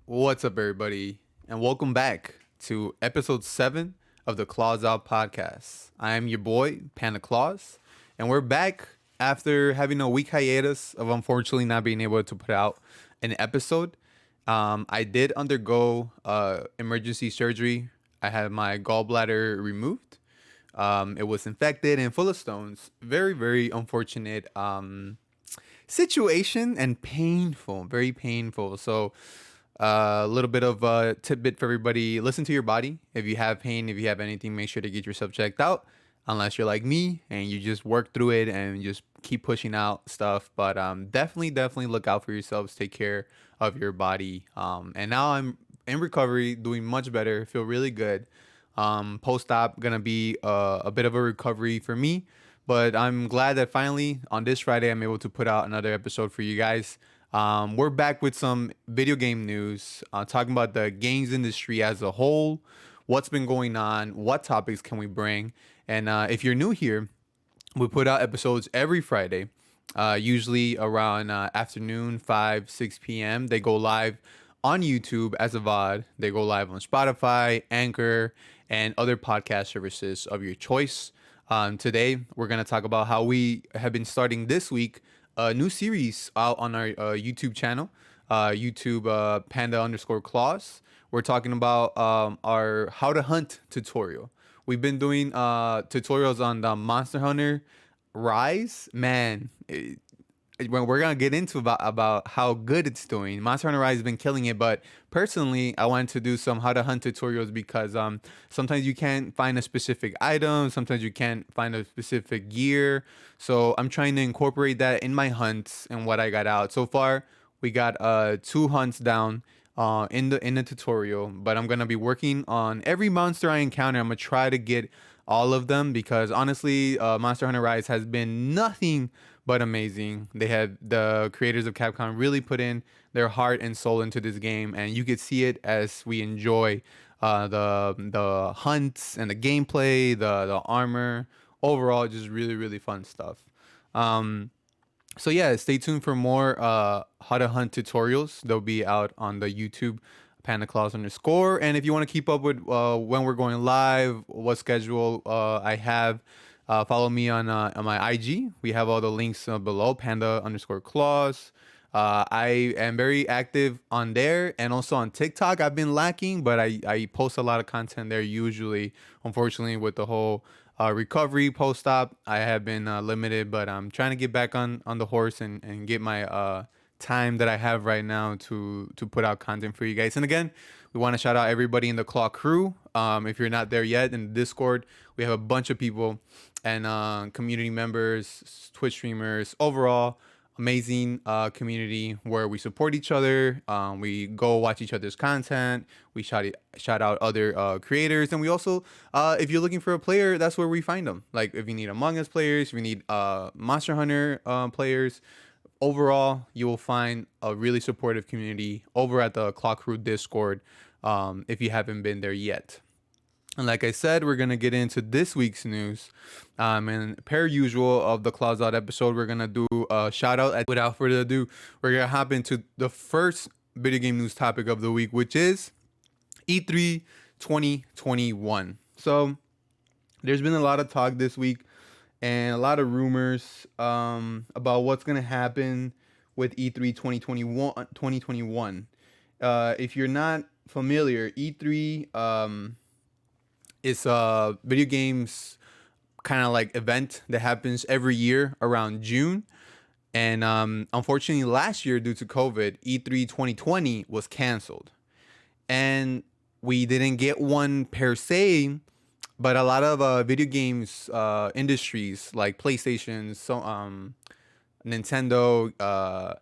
What's up, everybody, and welcome back to episode 7 of the Claws Out podcast. I am your boy, Panda Claus, and we're back after having a week hiatus of unfortunately not being able to put out an episode. I did undergo emergency surgery. I had my gallbladder removed. It was infected and full of stones. Very, very unfortunate situation and painful, very painful. So, a little bit of a tidbit for everybody: listen to your body. If you have pain, if you have anything, make sure to get yourself checked out. Unless you're like me and you just work through it and just keep pushing out stuff, but definitely look out for yourselves. Take care of your body. And now I'm in recovery, doing much better. Feel really good. Post-op gonna be a bit of a recovery for me, but I'm glad that finally on this Friday I'm able to put out another episode for you guys. We're back with some video game news, talking about the games industry as a whole, what's been going on, what topics can we bring, and if you're new here, we put out episodes every Friday, usually around afternoon 5 6 p.m. They go live on YouTube as a VOD. They go live on Spotify, Anchor, and other podcast services of your choice. Today, we're going to talk about how we have been starting this week a new series out on our YouTube channel, YouTube Panda underscore Claus. We're talking about our how to hunt tutorial. We've been doing tutorials on the Monster Hunter Rise. Man, when we're gonna get into about how good it's doing. Monster Hunter Rise has been killing it, but personally, I wanted to do some how to hunt tutorials because sometimes you can't find a specific item, sometimes you can't find a specific gear. So I'm trying to incorporate that in my hunts and what I got out so far. We got 2 hunts down in the tutorial, but I'm gonna be working on every monster I encounter. I'm gonna try to get all of them because honestly, Monster Hunter Rise has been nothing but amazing. They had the creators of Capcom really put in their heart and soul into this game, and you could see it as we enjoy the hunts and the gameplay, the armor. Overall, just really fun stuff. Um, so yeah, stay tuned for more how to hunt tutorials. They'll be out on the YouTube Panda Claus underscore. And if you want to keep up with when we're going live, what schedule I have, follow me on my IG. We have all the links below, Panda underscore Claus. I am very active on there and also on TikTok. I've been lacking, but I post a lot of content there usually. Unfortunately, with the whole recovery post op, I have been limited, but I'm trying to get back on the horse and get my time that I have right now to put out content for you guys. And again, we want to shout out everybody in the Claw crew. If you're not there yet in the Discord, we have a bunch of people and community members, Twitch streamers, overall amazing community where we support each other. We go watch each other's content. We shout out other creators, and we also, if you're looking for a player, that's where we find them. Like if you need Among Us players, if you need Monster Hunter players. Overall, you will find a really supportive community over at the Clock Crew Discord. If you haven't been there yet. And like I said, we're gonna get into this week's news. And per usual of the Claws Out episode, we're gonna do a shout out. Without further ado, we're gonna hop into the first video game news topic of the week, which is E3 2021. So there's been a lot of talk this week and a lot of rumors about what's gonna happen with E3 2021. If you're not familiar, E3 it's a video games kind of like event that happens every year around June. And unfortunately, last year, due to COVID, E3 2020 was canceled. And we didn't get one per se, but a lot of video games industries like PlayStation, Nintendo,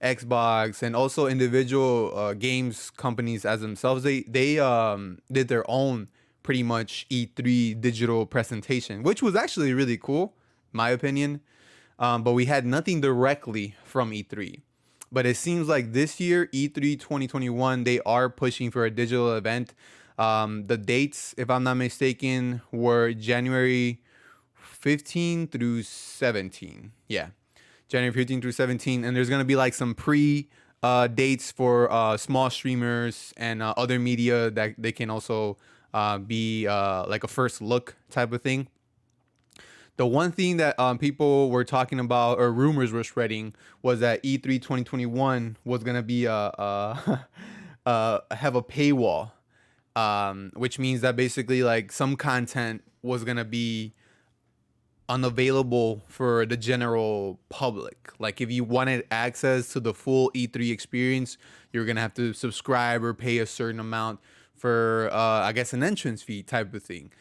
Xbox, and also individual games companies as themselves, they did their own pretty much E3 digital presentation, which was actually really cool, my opinion. But we had nothing directly from E3. But it seems like this year, E3 2021, they are pushing for a digital event. The dates, if I'm not mistaken, were January 15 through 17. Yeah, January 15 through 17. And there's going to be like some pre dates for small streamers and other media that they can also be like a first look type of thing. The one thing that people were talking about or rumors were spreading was that E3 2021 was gonna be have a paywall, which means that basically like some content was gonna be unavailable for the general public. Like if you wanted access to the full E3 experience, you're gonna have to subscribe or pay a certain amount for I guess an entrance fee type of thing.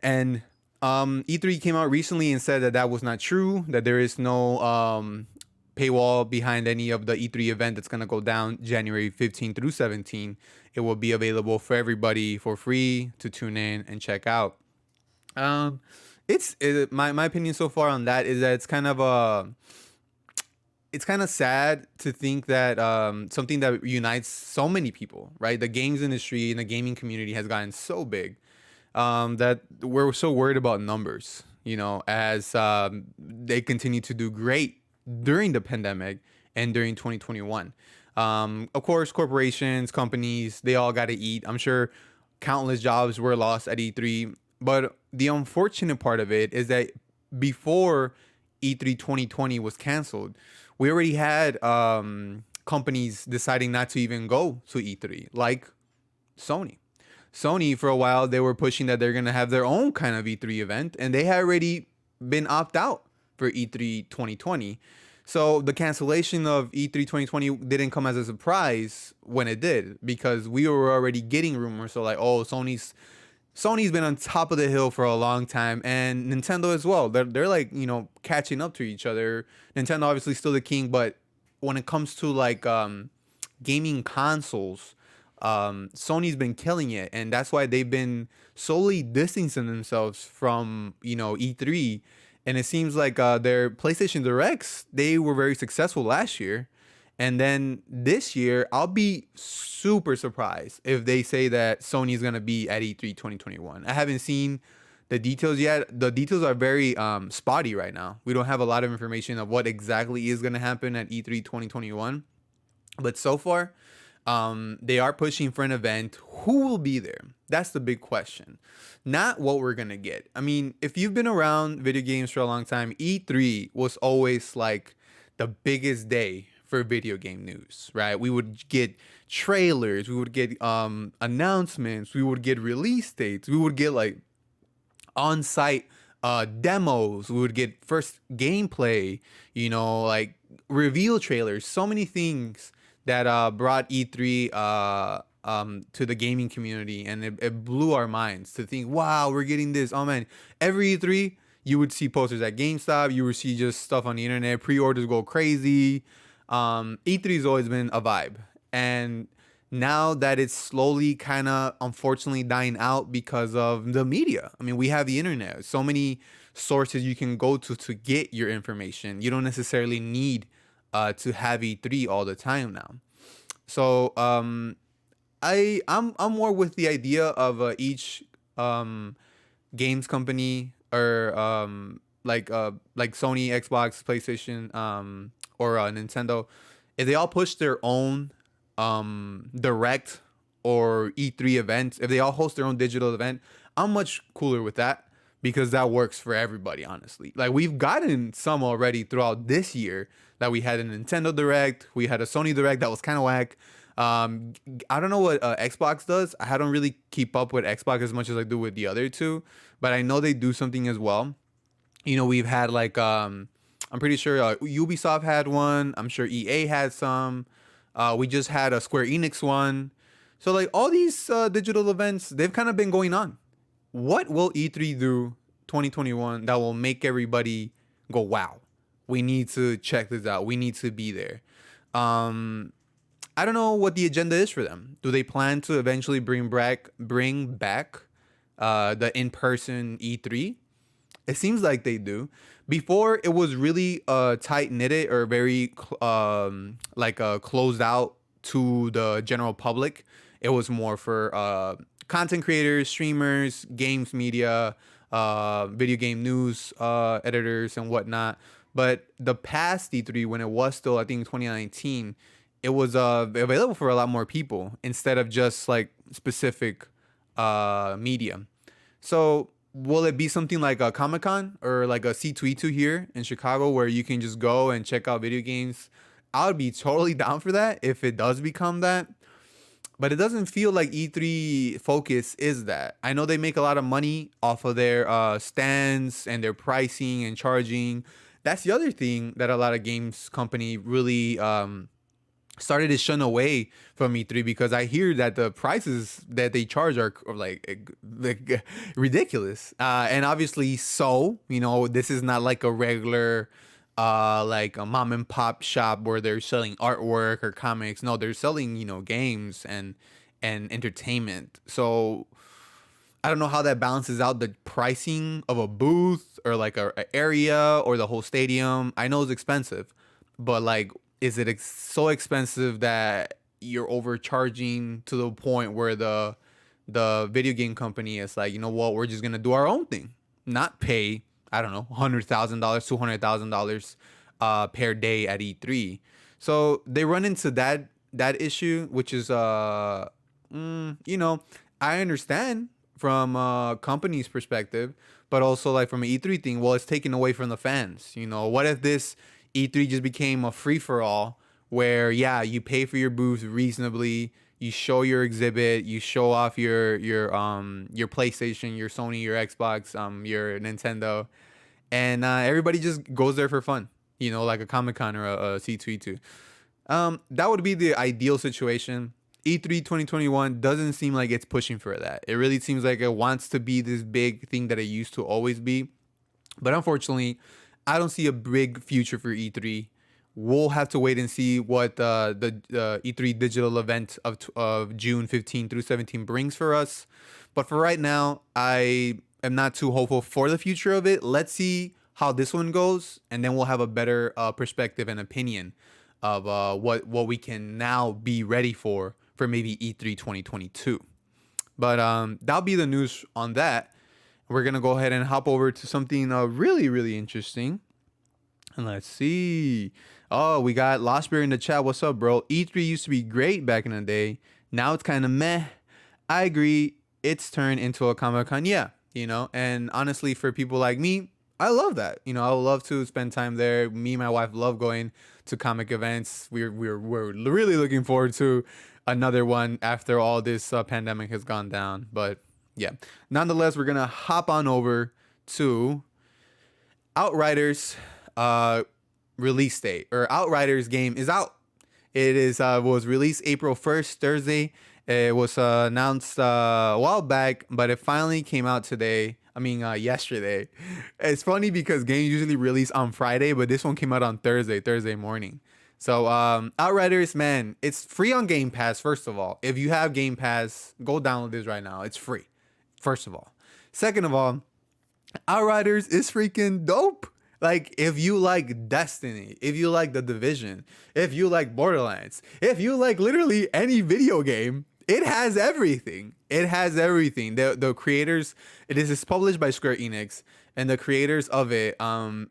And E3 came out recently and said that that was not true, that there is no paywall behind any of the E3 event that's going to go down January 15 through 17. It will be available for everybody for free to tune in and check out. Um, my opinion so far on that is that it's kind of sad to think that something that unites so many people, right? The games industry and the gaming community has gotten so big that we're so worried about numbers, as they continue to do great during the pandemic and during 2021. Of course, corporations, companies, they all got to eat. I'm sure countless jobs were lost at E3. But the unfortunate part of it is that before E3 2020 was canceled, we already had companies deciding not to even go to E3, like Sony. Sony, for a while, they were pushing that they're going to have their own kind of E3 event, and they had already been opt out for E3 2020. So the cancellation of E3 2020 didn't come as a surprise when it did, because we were already getting rumors. So like, oh, Sony's been on top of the hill for a long time, and Nintendo as well. They're like, catching up to each other. Nintendo obviously still the king, but when it comes to like gaming consoles, Sony's been killing it, and that's why they've been slowly distancing themselves from E3. And it seems like their PlayStation Directs, they were very successful last year. And then this year, I'll be super surprised if they say that Sony's gonna be at E3 2021. I haven't seen the details yet. The details are very spotty right now. We don't have a lot of information of what exactly is gonna happen at E3 2021. But so far, they are pushing for an event. Who will be there? That's the big question. Not what we're gonna get. I mean, if you've been around video games for a long time, E3 was always like the biggest day for video game news, right? We would get trailers, we would get announcements, we would get release dates, we would get like on-site demos, we would get first gameplay, like reveal trailers, so many things that brought E3 to the gaming community, and it blew our minds to think, wow, we're getting this. Oh man, every E3 you would see posters at GameStop, you would see just stuff on the internet, pre-orders go crazy. E3 has always been a vibe, and now that it's slowly kind of unfortunately dying out because of the media. I mean, we have the internet, so many sources you can go to get your information. You don't necessarily need to have E3 all the time now. So I'm more with the idea of each games company, or like Sony, Xbox, PlayStation, or Nintendo, if they all push their own direct or E3 events, if they all host their own digital event, I'm much cooler with that, because that works for everybody, honestly. Like, we've gotten some already throughout this year, that we had a Nintendo Direct, we had a Sony Direct that was kind of whack. I don't know what Xbox does. I don't really keep up with Xbox as much as I do with the other two, but I know they do something as well. We've had like I'm pretty sure Ubisoft had one. I'm sure EA had some. We just had a Square Enix one. So like all these digital events, they've kind of been going on. What will E3 do 2021 that will make everybody go, wow, we need to check this out. We need to be there. I don't know what the agenda is for them. Do they plan to eventually bring back the in-person E3? It seems like they do. Before, it was really tight knitted, or very closed out to the general public. It was more for content creators, streamers, games media, video game news editors and whatnot. But the past E3, when it was still, I think, 2019, it was available for a lot more people instead of just like specific media. So will it be something like a Comic Con or like a C2E2 here in Chicago where you can just go and check out video games? I would be totally down for that if it does become that. But it doesn't feel like E3 focus is that. I know they make a lot of money off of their stands and their pricing and charging. That's the other thing that a lot of games company really started to shun away from E3 because I hear that the prices that they charge are like ridiculous. And obviously, so this is not like a regular like a mom and pop shop where they're selling artwork or comics. No, they're selling games and entertainment. So I don't know how that balances out the pricing of a booth or like a area or the whole stadium. I know it's expensive, but like, is it so expensive that you're overcharging to the point where the video game company is like, you know what, we're just gonna do our own thing, not pay, I don't know, $100,000, $200,000 per day at E3. So they run into that issue, which is I understand from a company's perspective, but also like from an E3 thing, well, it's taken away from the fans. What if this E3 just became a free for all where yeah, you pay for your booth reasonably, you show your exhibit, you show off your PlayStation, your Sony, your Xbox, your Nintendo, and everybody just goes there for fun. Like a Comic Con or a C2E2. That would be the ideal situation. E3 2021 doesn't seem like it's pushing for that. It really seems like it wants to be this big thing that it used to always be. But unfortunately, I don't see a big future for E3. We'll have to wait and see what the E3 digital event of June 15 through 17 brings for us. But for right now, I am not too hopeful for the future of it. Let's see how this one goes, and then we'll have a better perspective and opinion of what we can now be ready for maybe E3 2022. But that'll be the news on that. We're gonna go ahead and hop over to something really really interesting. And let's see. Oh, we got Lost Bear in the chat. What's up, bro? E3 used to be great back in the day. Now it's kind of meh. I agree. It's turned into a Comic Con. Yeah, and honestly, for people like me, I love that. I would love to spend time there. Me and my wife love going to comic events. We're really looking forward to another one after all this pandemic has gone down. But yeah, nonetheless, we're gonna hop on over to Outriders release date, or Outriders game is out. It is was released April 1st, Thursday. It was announced a while back, but it finally came out today. I mean, yesterday. It's funny because games usually release on Friday, but this one came out on Thursday morning. So Outriders, man, it's free on Game Pass. First of all, if you have Game Pass, go download this right now. It's free. First of all. Second of all, Outriders is freaking dope. Like, if you like Destiny, if you like The Division, if you like Borderlands, if you like literally any video game, it has everything. It has everything. The creators, it is published by Square Enix, and the creators of it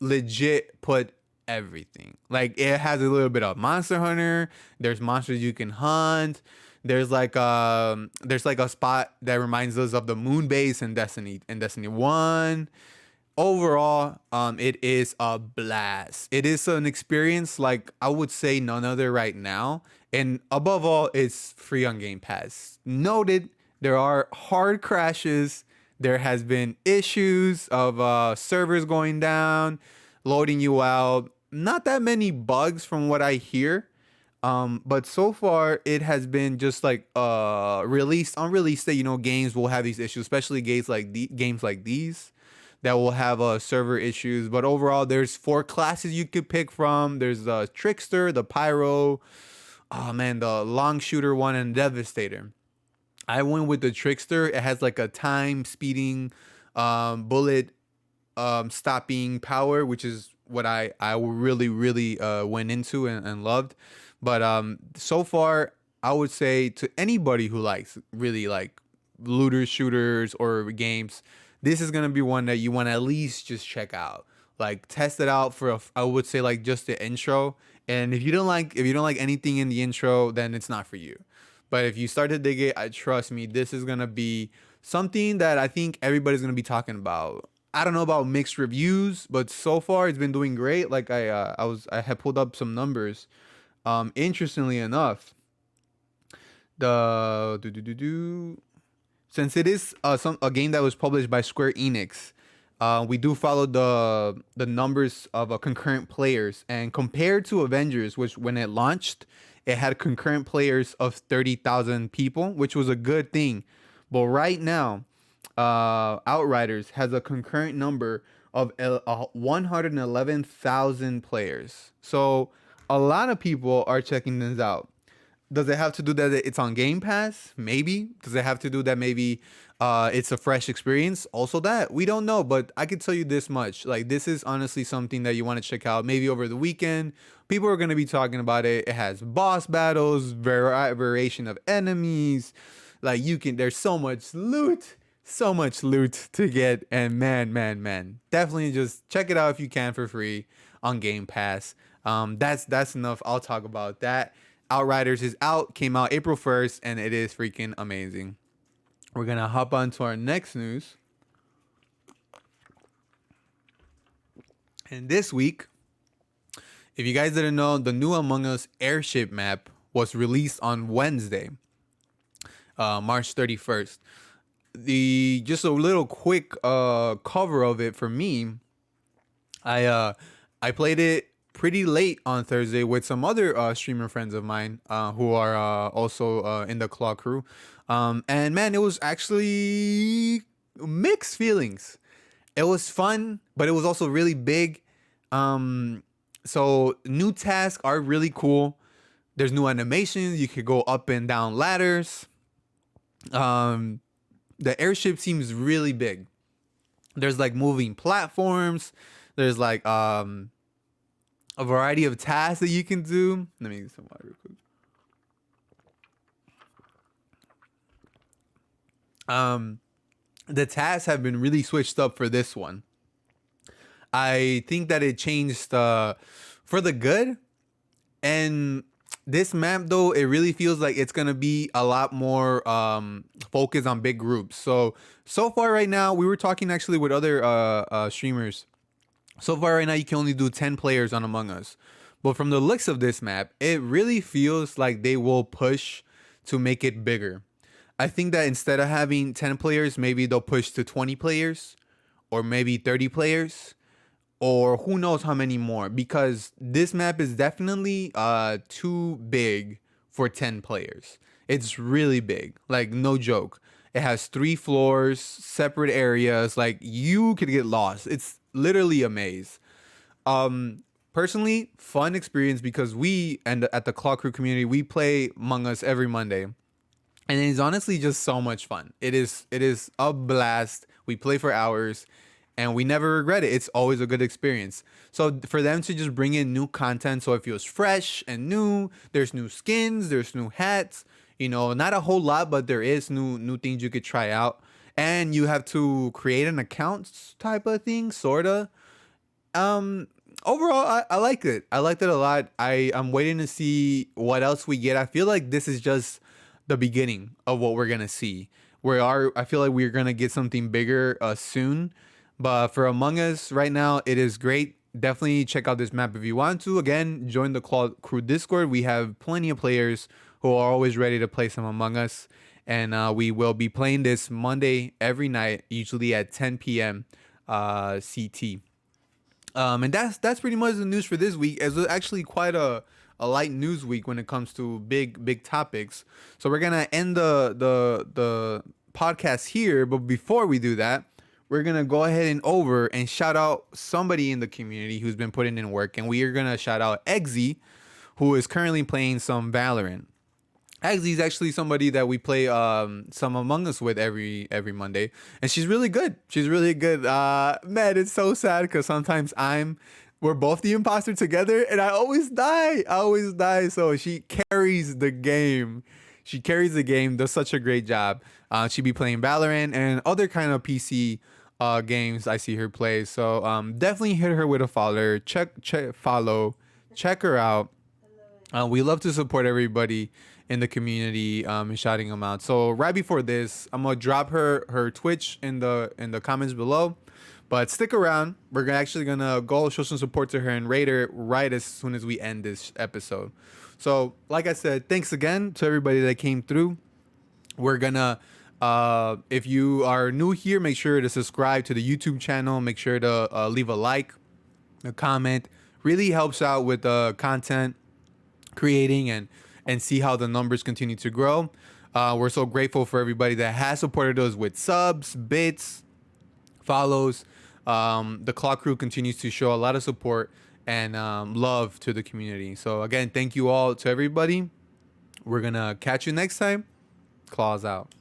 legit put everything. Like, it has a little bit of Monster Hunter. There's monsters you can hunt. There's like a spot that reminds us of the moon base in Destiny 1. Overall, it is a blast. It is an experience like I would say none other right now. And above all, it's free on Game Pass. Noted, there are hard crashes. There has been issues of servers going down, loading you out. Not that many bugs from what I hear. But so far it has been just like released on release day. Games will have these issues, especially games like these that will have server issues. But overall, there's 4 classes you could pick from. There's the Trickster, the Pyro, oh man, the Long Shooter one, and Devastator. I went with the Trickster. It has like a time speeding, bullet stopping power, which is what I really really went into and loved. But so far, I would say to anybody who likes really like looters, shooters, or games, this is gonna be one that you want to at least just check out. Like test it out for I would say like just the intro. And if you don't like anything in the intro, then it's not for you. But if you start to dig it, I trust me, this is gonna be something that I think everybody's gonna be talking about. I don't know about mixed reviews, but so far it's been doing great. Like I had pulled up some numbers. Interestingly enough, the do do do do since it is a game that was published by Square Enix, we do follow the numbers of concurrent players, and compared to Avengers, which when it launched, it had concurrent players of 30,000 people, which was a good thing. But right now, Outriders has a concurrent number of 111,000 players. So a lot of people are checking this out. Does it have to do that it's on Game Pass? Maybe. Does it have to do that maybe it's a fresh experience? Also that. We don't know, but I could tell you this much. Like this is honestly something that you want to check out maybe over the weekend. People are going to be talking about it. It has boss battles, variation of enemies. Like you can there's so much loot to get, and man, definitely just check it out if you can for free on Game Pass. That's enough. I'll talk about that. Outriders is out, came out April 1st, and it is freaking amazing. We're gonna hop on to our next news. And this week, if you guys didn't know, the new Among Us airship map was released on Wednesday, March 31st. The just a little quick cover of it for me. I played it pretty late on Thursday with some other streamer friends of mine who are also in the Claw crew. And man, it was actually mixed feelings. It was fun, but it was also really big. So new tasks are really cool. There's new animations. You could go up and down ladders. The airship seems really big. There's like moving platforms. There's like a variety of tasks that you can do. Let me get some water real quick. The tasks have been really switched up for this one. I think that it changed for the good. And this map, though, it really feels like it's gonna be a lot more focused on big groups. So far right now, we were talking actually with other streamers. So far right now, you can only do 10 players on Among Us. But from the looks of this map, it really feels like they will push to make it bigger. I think that instead of having 10 players, maybe they'll push to 20 players or maybe 30 players or who knows how many more, because this map is definitely too big for 10 players. It's really big, like no joke. It has 3 floors, separate areas, like you could get lost. It's literally a maze. Personally, fun experience because we and at the Claw Crew community, we play Among Us every Monday. And it's honestly just so much fun. It is a blast. We play for hours and we never regret it. It's always a good experience. So for them to just bring in new content so it feels fresh and new, there's new skins, there's new hats, not a whole lot, but there is new things you could try out. And you have to create an account type of thing, sorta. Overall, I liked it. I liked it a lot. I'm waiting to see what else we get. I feel like this is just the beginning of what we're gonna see. I feel like we're gonna get something bigger soon. But for Among Us right now, it is great. Definitely check out this map if you want to. Again, join the Claw Crew Discord. We have plenty of players who are always ready to play some Among Us. And we will be playing this Monday every night, usually at 10 p.m. CT. And that's pretty much the news for this week. It's actually quite a light news week when it comes to big topics. So we're gonna end the podcast here. But before we do that, we're gonna go ahead and shout out somebody in the community who's been putting in work, and we are gonna shout out Eggsy, who is currently playing some Valorant. Eggsy is actually somebody that we play some Among Us with every Monday, and she's really good. She's really good. Man, it's so sad because sometimes we're both the imposter together, and I always die. So she carries the game. Does such a great job. She be playing Valorant and other kind of PC games I see her play. So definitely hit her with a follow. Check her out. We love to support everybody in the community and shouting them out. So right before this, I'm gonna drop her Twitch in the comments below. But stick around. We're actually gonna go show some support to her and rate her right as soon as we end this episode. So like I said, thanks again to everybody that came through. We're gonna if you are new here, make sure to subscribe to the YouTube channel. Make sure to leave a like, a comment. Really helps out with the content creating and see how the numbers continue to grow. We're so grateful for everybody that has supported us with subs, bits, follows. The Clock Crew continues to show a lot of support and love to the community. So again, thank you all to everybody. We're gonna catch you next time. Claws out.